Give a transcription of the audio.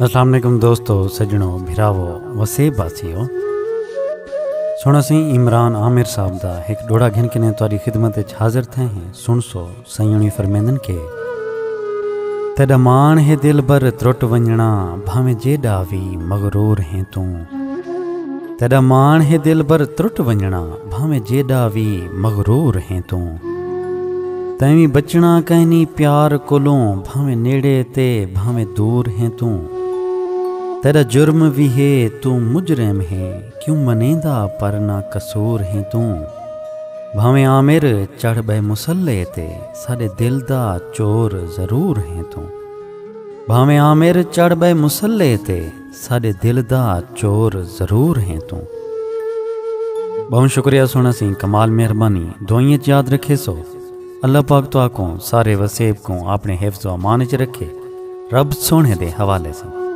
अस्सलाम वालेकुम दोस्तों, सजणों, भिरावो, वसेब वासियो। सुन सी इमरान आमिर साहब दा एक डोड़ा घिन के तुहारी खिदमत हाजिर थे हैं। सुन सो सयूणी फरमेंदन के तेरा मान है दिल बर त्रुट वंजणा भावे जेड़ा भी मगरूर है तू। तेरा मान है दिल बर त्रुट वंजणा भावे जेड़ा भी मगरूर है तू। तैवी बचना कहनी प्यार कोलों भावे नेड़े ते भावे दूर है तू। तेरा जुर्म भी है तू मुजरिम है क्यों मनेंदा पर ना कसूर है तू। भावे आमिर चढ़ बे मुसल्ले ते साडे दिल दा चोर जरूर है तू। भावे आमिर चढ़ बे मुसल्ले ते साडे दिल दा चोर जरूर है तू। बहुत शुक्रिया सोना सी कमाल मेहरबानी दुआएं याद रखे सो। अल्लाह पाक तो आको सारे वसेब को अपने हिफ्ज़ व अमान च रखे। रब सोने दे हवाले से।